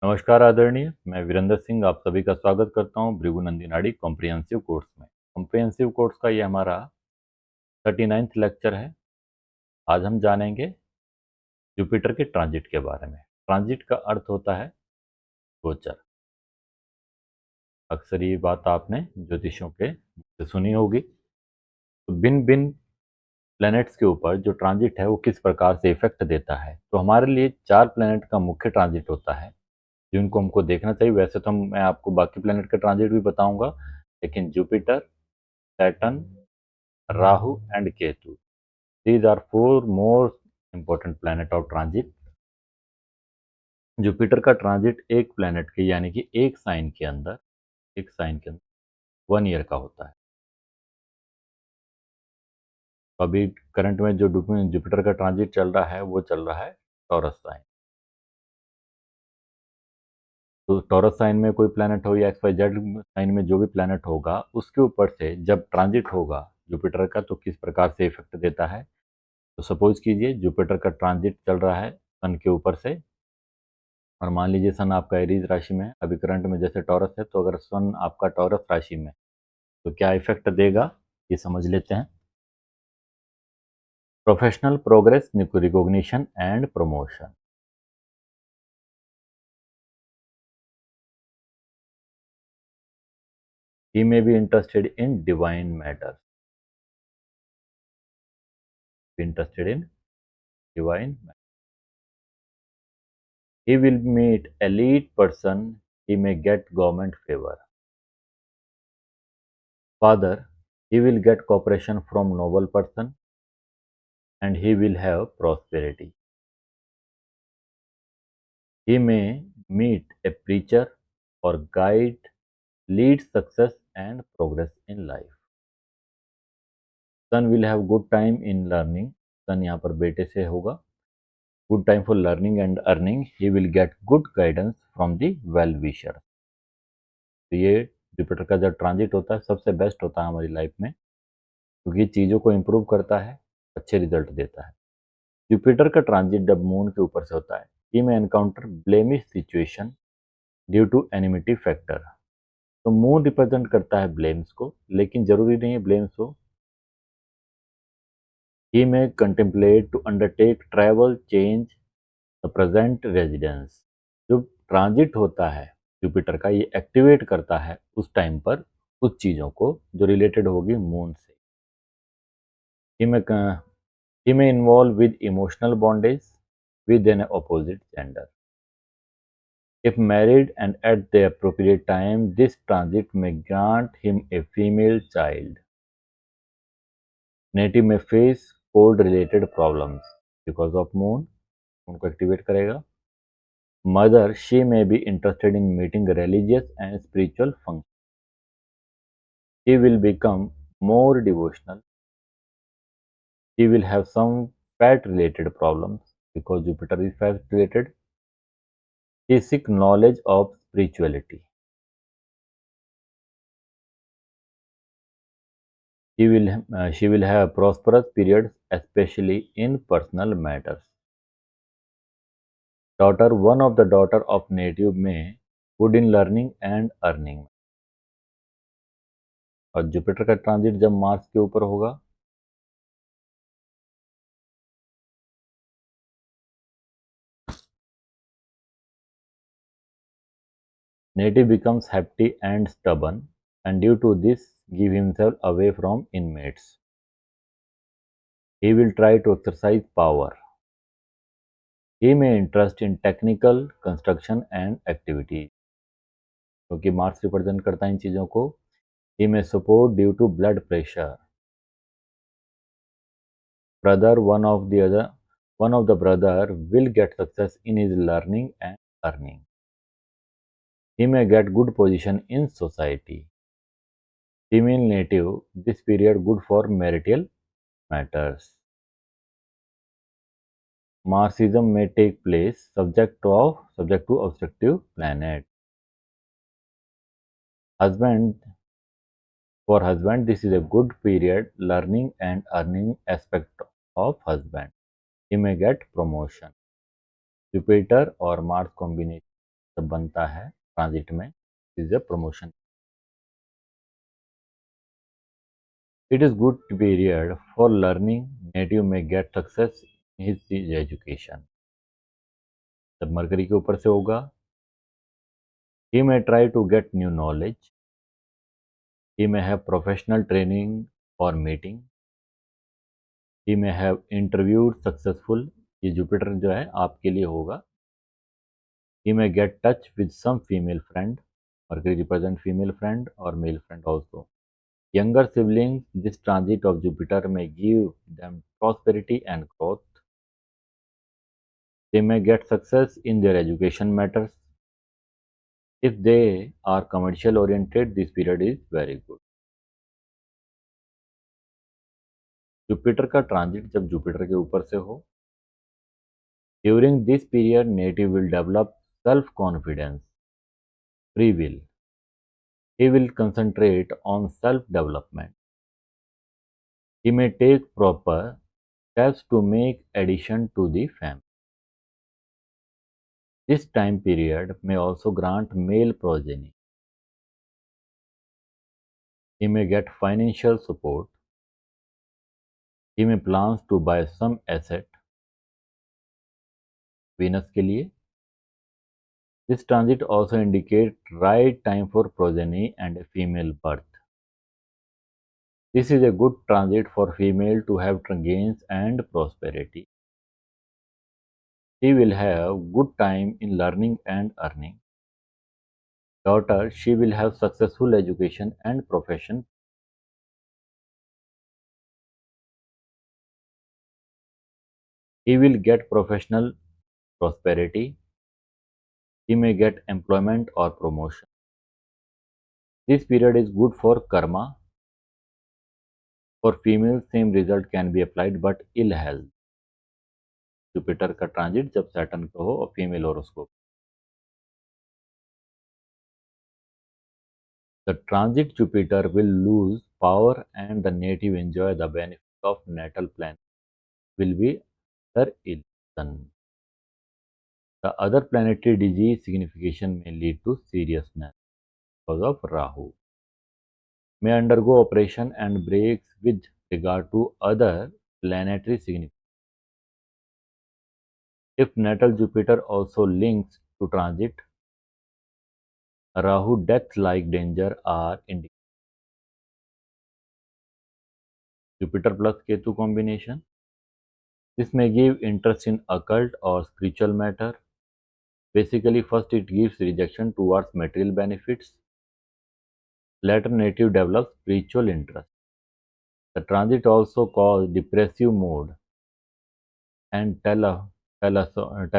नमस्कार आदरणीय, मैं वीरेंद्र सिंह आप सभी का स्वागत करता हूं भृगु नाड़ी कॉम्प्रिहेंसिव कोर्स में। कॉम्प्रिहेंसिव कोर्स का ये हमारा 39th लेक्चर है। आज हम जानेंगे जुपिटर के ट्रांजिट के बारे में। ट्रांजिट का अर्थ होता है गोचर। अक्सर ये बात आपने ज्योतिषियों के मुख से सुनी होगी। तो भिन्न भिन्न प्लैनेट्स के ऊपर जो ट्रांजिट है वो किस प्रकार से इफेक्ट देता है। तो हमारे लिए 4 प्लैनेट का मुख्य ट्रांजिट होता है जिनको हमको देखना चाहिए। वैसे तो मैं आपको बाकी प्लैनेट के ट्रांजिट भी बताऊंगा, लेकिन Jupiter, Saturn, Rahu and Ketu, these are four more important planet of transit। Jupiter का ट्रांजिट एक प्लैनेट के यानी कि एक साइन के अंदर 1 ईयर का होता है। तो अभी करंट में जो जुपिटर का ट्रांजिट चल रहा है वो चल रहा है टॉरस साइन। तो टॉरस साइन में कोई प्लैनेट हो या एक्स वाई जेड साइन में जो भी प्लैनेट होगा उसके ऊपर से जब ट्रांजिट होगा जुपिटर का तो किस प्रकार से इफेक्ट देता है। तो सपोज कीजिए जुपिटर का ट्रांजिट चल रहा है सन के ऊपर से, और मान लीजिए सन आपका एरीज राशि में है। अभी करंट में जैसे टॉरस है, तो अगर सन आपका टॉरस राशि में तो क्या इफेक्ट देगा ये समझ लेते हैं। Professional progress, recognition and promotion. He may be interested in divine matters, interested in divine matters. He will meet elite person, he may get government favor. Father, he will get cooperation from noble person and he will have prosperity. He may meet a preacher or guide, lead success and progress in life. Son will have good time in learning, son यहाँ पर बेटे से होगा। Good time for learning and earning, he will get good guidance from the well wisher। तो ये Jupiter का जब transit होता है सबसे बेस्ट होता है हमारी लाइफ में, क्योंकि चीज़ों को इम्प्रूव करता है, अच्छे रिजल्ट देता है। जुपिटर का ट्रांजिट जब मून के ऊपर से होता है, ही में encounter blemish situation due to enmity factor. तो मून रिप्रेजेंट करता है ब्लेम्स को, लेकिन जरूरी नहीं है ब्लेम्स हो। He may contemplate to undertake travel, change the present residence। जो ट्रांजिट होता है जुपिटर का ये एक्टिवेट करता है उस टाइम पर उस चीज़ों को जो रिलेटेड होगी मून से। He may, he may involve with emotional bondage with an opposite gender। If married and at the appropriate time, this transit may grant him a female child। Native may face cold related problems because of moon, उनको activate करेगा। Mother, she may be interested in meeting religious and spiritual functions। She will become more devotional। She will have some fat related problems because Jupiter is fat related। She seek knowledge of spirituality। She will have prosperous periods, especially in personal matters। Daughter, one of the daughter of native may good in learning and earning। और Jupiter का transit जब Mars के ऊपर होगा native becomes hefty and stubborn, and due to this give himself away from inmates। He will try to exercise power। He may interest in technical construction and activities। क्योंकि Mars represent करता है इन चीज़ों को। He may support due to blood pressure। Brother, one of the brother will get success in his learning and earning। He may get good position in society। Female native, this period good for marital matters। Marxism may take place subject to obstructive planet। Husband, for husband this is a good period learning and earning aspect of husband। He may get promotion। Jupiter or Mars combination जब बनता है transit में, is a promotion. It is good period for learning. Native may get success in his education. जब mercury के ऊपर से होगा, he may try to get new knowledge. He may have professional training or meeting. He may have interviewed successful. ये Jupiter जो है आपके लिए होगा. He may get touch with some female friend. Mercury represent female friend or male friend also. Younger siblings, this transit of Jupiter may give them prosperity and growth. They may get success in their education matters. If they are commercial oriented, this period is very good. Jupiter का transit जब Jupiter के ऊपर से हो, during this period native will develop self confidence, free will. He will concentrate on self development. He may take proper steps to make addition to the family. This time period may also grant male progeny. He may get financial support. He may plans to buy some asset. Venus के लिए this transit also indicates right time for progeny and a female birth. This is a good transit for female to have gains and prosperity. She will have good time in learning and earning. Daughter, she will have successful education and profession. He will get professional prosperity. He may get employment or promotion. This period is good for karma. For females, same result can be applied but ill health. Jupiter का transit जब Saturn का हो और female horoscope. The transit Jupiter will lose power and the native enjoy the benefit of natal planet will be their illusion. The other planetary disease signification may lead to seriousness because of Rahu. May undergo operation and breaks with regard to other planetary signification. If natal Jupiter also links to transit, Rahu death-like danger are indicated. Jupiter plus Ketu combination. This may give interest in occult or spiritual matter. Basically, first it gives rejection towards material benefits. Later, native develops spiritual interest. The transit also cause depressive mood and tell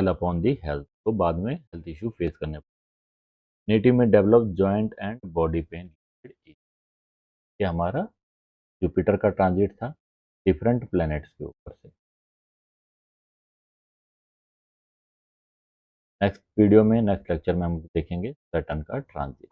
upon the health. तो बाद में health issue face करने पड़ते. Native में develop joint and body pain. ये हमारा Jupiter का transit था डिफरेंट प्लैनेट्स के ऊपर से. नेक्स्ट वीडियो में नेक्स्ट लेक्चर में हम देखेंगे सैटर्न का ट्रांजिट.